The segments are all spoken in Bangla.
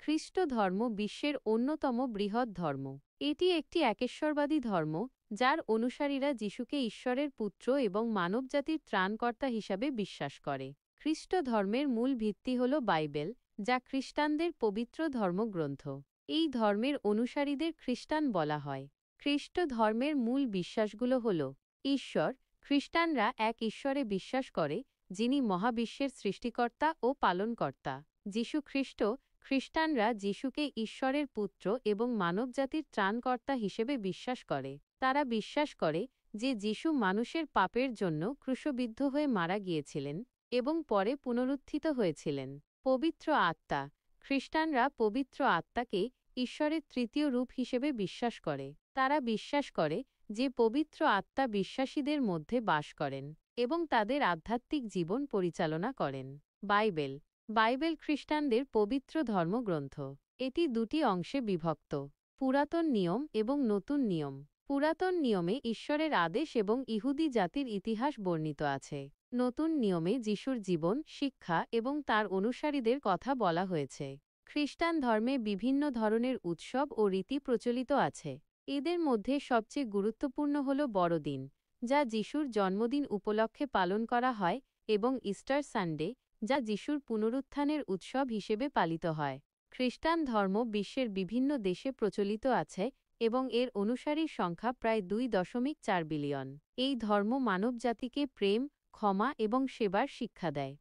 খ্রিস্ট ধর্ম বিশ্বের অন্যতম বৃহৎ ধর্ম। এটি একটি একেশ্বরবাদী ধর্ম, যার অনুসারীরা যিশুকে ঈশ্বরের পুত্র এবং মানবজাতির ত্রাণকর্তা হিসাবে বিশ্বাস করে। খ্রিস্ট ধর্মের মূল ভিত্তি হল বাইবেল, যা খ্রিস্টানদের পবিত্র ধর্মগ্রন্থ। এই ধর্মের অনুসারীদের খ্রিস্টান বলা হয়। খ্রিস্ট ধর্মের মূল বিশ্বাসগুলো হল ঈশ্বর। খ্রিস্টানরা এক ঈশ্বরে বিশ্বাস করে, যিনি মহাবিশ্বের সৃষ্টিকর্তা ও পালনকর্তা। যীশু খ্রিস্ট। খ্রিস্টানরা যিশুকে ঈশ্বরের পুত্র এবং মানবজাতির ত্রাণকর্তা হিসেবে বিশ্বাস করে। তারা বিশ্বাস করে যে যিশু মানুষের পাপের জন্য ক্রুশবিদ্ধ হয়ে মারা গিয়েছিলেন এবং পরে পুনরুত্থিত হয়েছিলেন। পবিত্র আত্মা। খ্রিস্টানরা পবিত্র আত্মাকে ঈশ্বরের তৃতীয় রূপ হিসেবে বিশ্বাস করে। তারা বিশ্বাস করে যে পবিত্র আত্মা বিশ্বাসীদের মধ্যে বাস করেন এবং তাদের আধ্যাত্মিক জীবন পরিচালনা করেন। বাইবেল। বাইবেল খ্রিস্টানদের পবিত্র ধর্মগ্রন্থ। এটি দুটি অংশে বিভক্ত: পুরাতন নিয়ম এবং নতুন নিয়ম। পুরাতন নিয়মে ঈশ্বরের আদেশ এবং ইহুদি জাতির ইতিহাস বর্ণিত আছে। নতুন নিয়মে যিশুর জীবন, শিক্ষা এবং তার অনুসারীদের কথা বলা হয়েছে। খ্রিস্টান ধর্মে বিভিন্ন ধরনের উৎসব ও রীতি প্রচলিত আছে। এদের মধ্যে সবচেয়ে গুরুত্বপূর্ণ হল বড়দিন, যা যিশুর জন্মদিন উপলক্ষে পালন করা হয়, এবং ইস্টার সানডে, যা যিশুর পুনরুত্থানের উৎসব হিসেবে পালিত হয়। খ্রিস্টান ধর্ম বিশ্বের বিভিন্ন দেশে প্রচলিত আছে এবং এর অনুসারীর সংখ্যা প্রায় 2.4 বিলিয়ন। এই ধর্ম মানবজাতিকে প্রেম, ক্ষমা এবং সেবার শিক্ষা দেয়।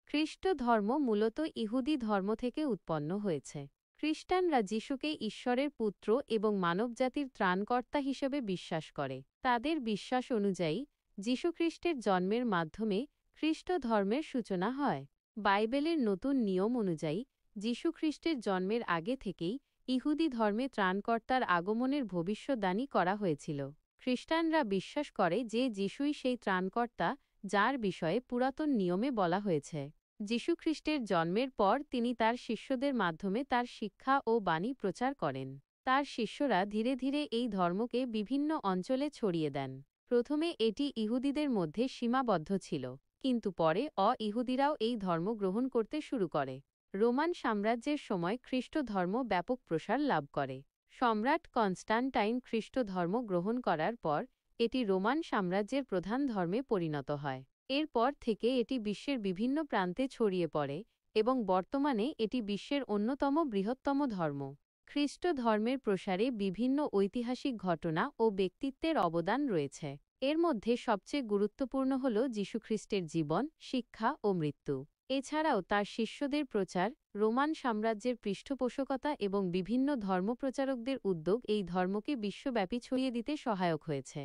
খ্রিস্ট ধর্ম মূলত ইহুদি ধর্ম থেকে উৎপন্ন হয়েছে। খ্রিস্টানরা যিশুকে ঈশ্বরের পুত্র এবং মানবজাতির ত্রাণকর্তা হিসেবে বিশ্বাস করে। তাদের বিশ্বাস অনুযায়ী যীশুখ্রিস্টের জন্মের মাধ্যমে খ্রিস্ট ধর্মের সূচনা হয়। বাইবেলের নতুন নিয়ম অনুযায়ী যীশুখ্রিস্টের জন্মের আগে থেকেই ইহুদি ধর্মে ত্রাণকর্তার আগমনের ভবিষ্যদ্বাণী করা হয়েছিল। খ্রিস্টানরা বিশ্বাস করে যে যিশুই সেই ত্রাণকর্তা, যার বিষয়ে পুরাতন নিয়মে বলা হয়েছে। যীশুখ্রিস্টের জন্মের পর তিনি তার শিষ্যদের মাধ্যমে তার শিক্ষা ও বাণী প্রচার করেন। তার শিষ্যরা ধীরে ধীরে এই ধর্মকে বিভিন্ন অঞ্চলে ছড়িয়ে দেন। প্রথমে এটি ইহুদিদের মধ্যে সীমাবদ্ধ ছিল, কিন্তু পরে অ-ইহুদিরাও এই ধর্ম গ্রহণ করতে শুরু করে। রোমান সাম্রাজ্যের সময় খ্রিস্ট ধর্ম ব্যাপক প্রসার লাভ করে। সম্রাট কনস্টান্টাইন খ্রিস্ট ধর্ম গ্রহণ করার পর এটি রোমান সাম্রাজ্যের প্রধান ধর্মে পরিণত হয়। এরপর থেকে এটি বিশ্বের বিভিন্ন প্রান্তে ছড়িয়ে পড়ে এবং বর্তমানে এটি বিশ্বের অন্যতম বৃহত্তম ধর্ম। খ্রিস্ট ধর্মের প্রসারে বিভিন্ন ঐতিহাসিক ঘটনা ও ব্যক্তিত্বের অবদান রয়েছে। এর মধ্যে সবচেয়ে গুরুত্বপূর্ণ হল যীশুখ্রিস্টের জীবন, শিক্ষা ও মৃত্যু। এছাড়াও তার শিষ্যদের প্রচার, রোমান সাম্রাজ্যের পৃষ্ঠপোষকতা এবং বিভিন্ন ধর্মপ্রচারকদের উদ্যোগ এই ধর্মকে বিশ্বব্যাপী ছড়িয়ে দিতে সহায়ক হয়েছে।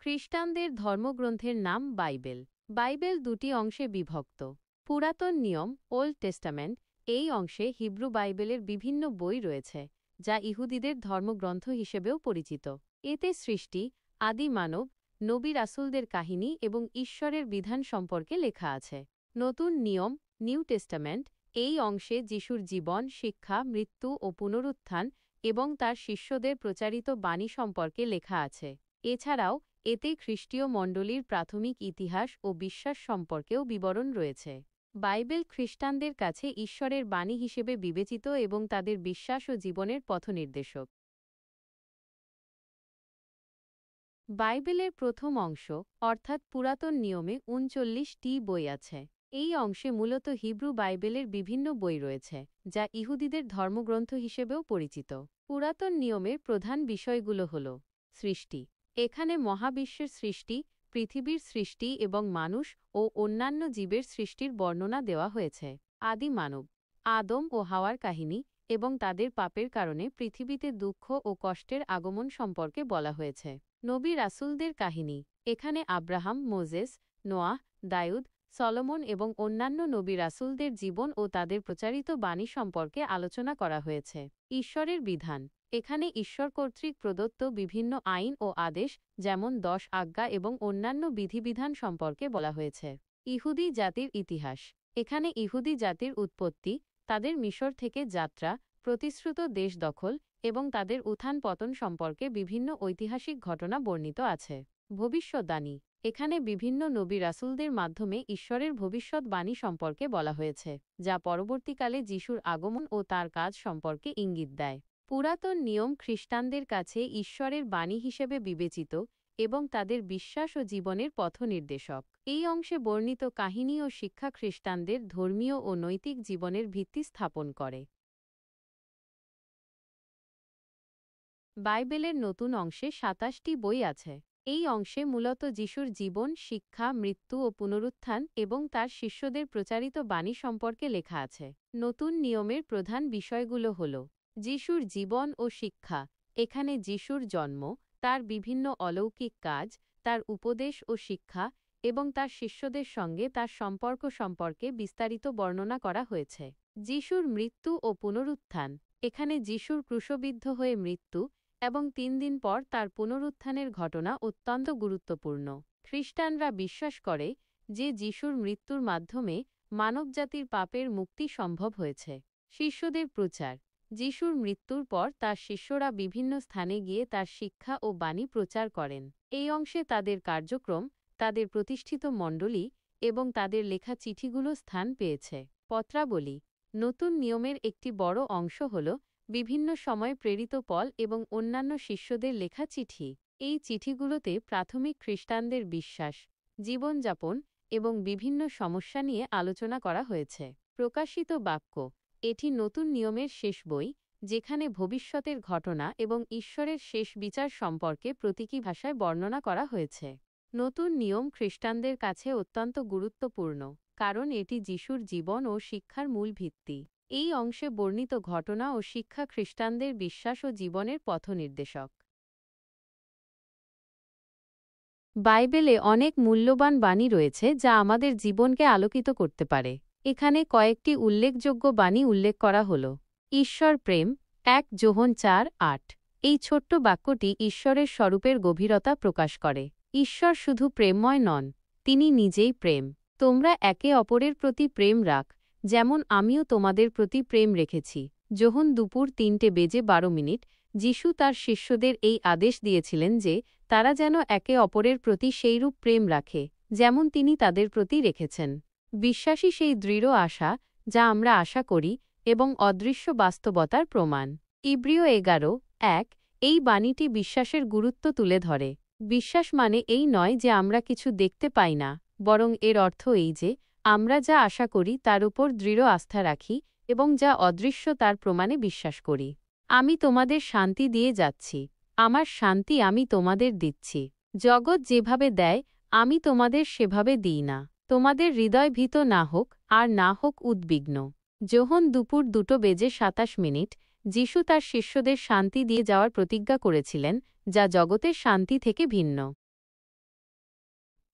খ্রিস্টানদের ধর্মগ্রন্থের নাম বাইবেল। বাইবেল দুটি অংশে বিভক্ত: পুরাতন নিয়ম, ওল্ড টেস্টামেন্ট। এই অংশে হিব্রু বাইবেলের বিভিন্ন বই রয়েছে, যা ইহুদিদের ধর্মগ্রন্থ হিসেবেও পরিচিত। এতে সৃষ্টি, আদি মানব, নবী রাসূলদের কাহিনী এবং ঈশ্বরের বিধান সম্পর্কে লেখা আছে। নতুন নিয়ম, নিউ টেস্টামেন্ট। এই অংশে যিশুর জীবন, শিক্ষা, মৃত্যু ও পুনরুত্থান এবং তার শিষ্যদের প্রচারিত বাণী সম্পর্কে লেখা আছে। এছাড়াও এতে খ্রিস্টীয় মণ্ডলীর প্রাথমিক ইতিহাস ও বিশ্বাস সম্পর্কেও বিবরণ রয়েছে। বাইবেল খ্রিস্টানদের কাছে ঈশ্বরের বাণী হিসেবে বিবেচিত এবং তাদের বিশ্বাস ও জীবনের পথনির্দেশক। বাইবেলের প্রথম অংশ, অর্থাৎ পুরাতন নিয়মে 39টি বই আছে। এই অংশে মূলত হিব্রু বাইবেলের বিভিন্ন বই রয়েছে, যা ইহুদিদের ধর্মগ্রন্থ হিসেবেও পরিচিত। পুরাতন নিয়মের প্রধান বিষয়গুলো হল সৃষ্টি। এখানে মহাবিশ্বের সৃষ্টি, পৃথিবীর সৃষ্টি এবং মানুষ ও অন্যান্য জীবের সৃষ্টির বর্ণনা দেওয়া হয়েছে। আদি মানব, আদম ও হাওয়ার কাহিনী এবং তাদের পাপের কারণে পৃথিবীতে দুঃখ ও কষ্টের আগমন সম্পর্কে বলা হয়েছে। নবী রাসূলদের কাহিনী। এখানে আব্রাহাম, মোজেস, নোয়াহ, দাউদ, সলোমন এবং অন্যান্য নবী রাসূলদের জীবন ও তাদের প্রচারিত বাণী সম্পর্কে আলোচনা করা হয়েছে। ঈশ্বরের বিধান। এখানে ঈশ্বর কর্তৃক প্রদত্ত বিভিন্ন আইন ও আদেশ, যেমন 10 আজ্ঞা এবং অন্যান্য বিধিবিধান সম্পর্কে বলা হয়েছে। ইহুদি জাতির ইতিহাস। এখানে ইহুদি জাতির উৎপত্তি, তাদের মিশর থেকে যাত্রা, প্রতিশ্রুত দেশ দখল এবং তাদের উত্থান পতন সম্পর্কে বিভিন্ন ঐতিহাসিক ঘটনা বর্ণিত আছে। ভবিষ্যদ্বাণী। এখানে বিভিন্ন নবী রাসূলদের মাধ্যমে ঈশ্বরের ভবিষ্যৎবাণী সম্পর্কে বলা হয়েছে, যা পরবর্তীকালে যিশুর আগমন ও তার কাজ সম্পর্কে ইঙ্গিত দেয়। পুরাতন নিয়ম খ্রিস্টানদের কাছে ঈশ্বরের বাণী হিসেবে বিবেচিত এবং তাদের বিশ্বাস ও জীবনের পথনির্দেশক। এই অংশে বর্ণিত কাহিনী ও শিক্ষা খ্রিস্টানদের ধর্মীয় ও নৈতিক জীবনের ভিত্তি স্থাপন করে। বাইবেলের নতুন অংশে ২৭টি বই আছে। এই অংশে মূলত যিশুর জীবন, শিক্ষা, মৃত্যু ও পুনরুত্থান এবং তার শিষ্যদের প্রচারিত বাণী সম্পর্কে লেখা আছে। নতুন নিয়মের প্রধান বিষয়গুলো হল যিশুর জীবন ও শিক্ষা। এখানে যিশুর জন্ম, তার বিভিন্ন অলৌকিক কাজ, তার উপদেশ ও শিক্ষা এবং তার শিষ্যদের সঙ্গে তার সম্পর্ক সম্পর্কে বিস্তারিত বর্ণনা করা হয়েছে। যিশুর মৃত্যু ও পুনরুত্থান। এখানে যিশুর ক্রুশবিদ্ধ হয়ে মৃত্যু এবং ৩ দিন পর তার পুনরুত্থানের ঘটনা অত্যন্ত গুরুত্বপূর্ণ। খ্রিস্টানরা বিশ্বাস করে যে যিশুর মৃত্যুর মাধ্যমে মানবজাতির পাপের মুক্তি সম্ভব হয়েছে। শিষ্যদের প্রচার। যিশুর মৃত্যুর পর তার শিষ্যরা বিভিন্ন স্থানে গিয়ে তার শিক্ষা ও বাণী প্রচার করেন। এই অংশে তাদের কার্যক্রম, তাদের প্রতিষ্ঠিত মণ্ডলী এবং তাদের লেখা চিঠিগুলো স্থান পেয়েছে। পত্রাবলী। নতুন নিয়মের একটি বড় অংশ হল বিভিন্ন সময় প্রেরিত পল এবং অন্যান্য শিষ্যদের লেখা চিঠি। এই চিঠিগুলোতে প্রাথমিক খ্রিস্টানদের বিশ্বাস, জীবনযাপন এবং বিভিন্ন সমস্যা নিয়ে আলোচনা করা হয়েছে। প্রকাশিত বাক্য। এটি নতুন নিয়মের শেষ বই, যেখানে ভবিষ্যতের ঘটনা এবং ঈশ্বরের শেষ বিচার সম্পর্কে প্রতীকী ভাষায় বর্ণনা করা হয়েছে। নতুন নিয়ম খ্রিস্টানদের কাছে অত্যন্ত গুরুত্বপূর্ণ, কারণ এটি যিশুর জীবন ও শিক্ষার মূল ভিত্তি। এই অংশে বর্ণিত ঘটনা ও শিক্ষা খ্রিস্টানদের বিশ্বাস ও জীবনের পথনির্দেশক। বাইবেলে অনেক মূল্যবান বাণী রয়েছে যা আমাদের জীবনকে আলোকিত করতে পারে। এখানে কয়েকটি উল্লেখযোগ্য বাণী উল্লেখ করা হল। ঈশ্বর প্রেম, ১ যোহন ৪:৮। এই ছোট্ট বাক্যটি ঈশ্বরের স্বরূপের গভীরতা প্রকাশ করে। ঈশ্বর শুধু প্রেমময় নন, তিনি নিজেই প্রেম। তোমরা একে অপরের প্রতি প্রেম রাখ, যেমন আমিও তোমাদের প্রতি প্রেম রেখেছি। যোহন দুপুর ৩:১২। যিশু তার শিষ্যদের এই আদেশ দিয়েছিলেন যে তারা যেন একে অপরের প্রতি সেইরূপ প্রেম রাখে, যেমন তিনি তাদের প্রতি রেখেছেন। বিশ্বাসী সেই দৃঢ় আশা যা আমরা আশা করি এবং অদৃশ্য বাস্তবতার প্রমাণ। ইব্রিয় ১১:১। এই বাণীটি বিশ্বাসের গুরুত্ব তুলে ধরে। বিশ্বাস মানে এই নয় যে আমরা কিছু দেখতে পাই না, বরং এর অর্থ এই যে আমরা যা আশা করি তার উপর দৃঢ় আস্থা রাখি এবং যা অদৃশ্য তার প্রমাণে বিশ্বাস করি। আমি তোমাদের শান্তি দিয়ে যাচ্ছি, আমার শান্তি আমি তোমাদের দিচ্ছি। জগৎ যেভাবে দেয় আমি তোমাদের সেভাবে দিই না। তোমাদের হৃদয় ভীত না হোক আর না হোক উদ্বিগ্ন। যোহন দুপুর ২:২৭। যিশু তার শিষ্যদের শান্তি দিয়ে যাওয়ার প্রতিজ্ঞা করেছিলেন, যা জগতের শান্তি থেকে ভিন্ন।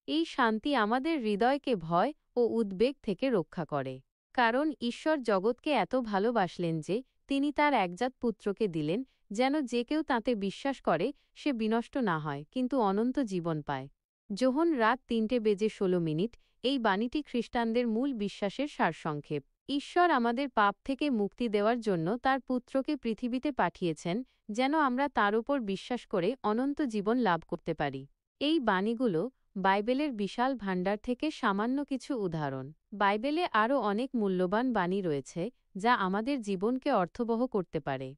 এই শান্তি আমাদের হৃদয়কে ভয় ও উদ্বেগ থেকে রক্ষা করে। কারণ ঈশ্বর জগৎকে এত ভালোবাসলেন যে তিনি তার একজাত পুত্রকে দিলেন, যেন যে কেউ তাঁতে বিশ্বাস করে সে বিনষ্ট না হয় কিন্তু অনন্ত জীবন পায়। যোহন রাত ৩:১৬। এই বাণীটি খ্রিস্টানদের মূল বিশ্বাসের সারসংক্ষেপ। ঈশ্বর আমাদের পাপ থেকে মুক্তি দেওয়ার জন্য তার পুত্রকে পৃথিবীতে পাঠিয়েছেন, যেন আমরা তার উপর বিশ্বাস করে অনন্ত জীবন লাভ করতে পারি। এই বাণীগুলো বাইবেলের বিশাল ভাণ্ডার থেকে সামান্য কিছু উদাহরণ। বাইবেলে আরও অনেক মূল্যবান বাণী রয়েছে যা আমাদের জীবনকে অর্থবহ করতে পারে।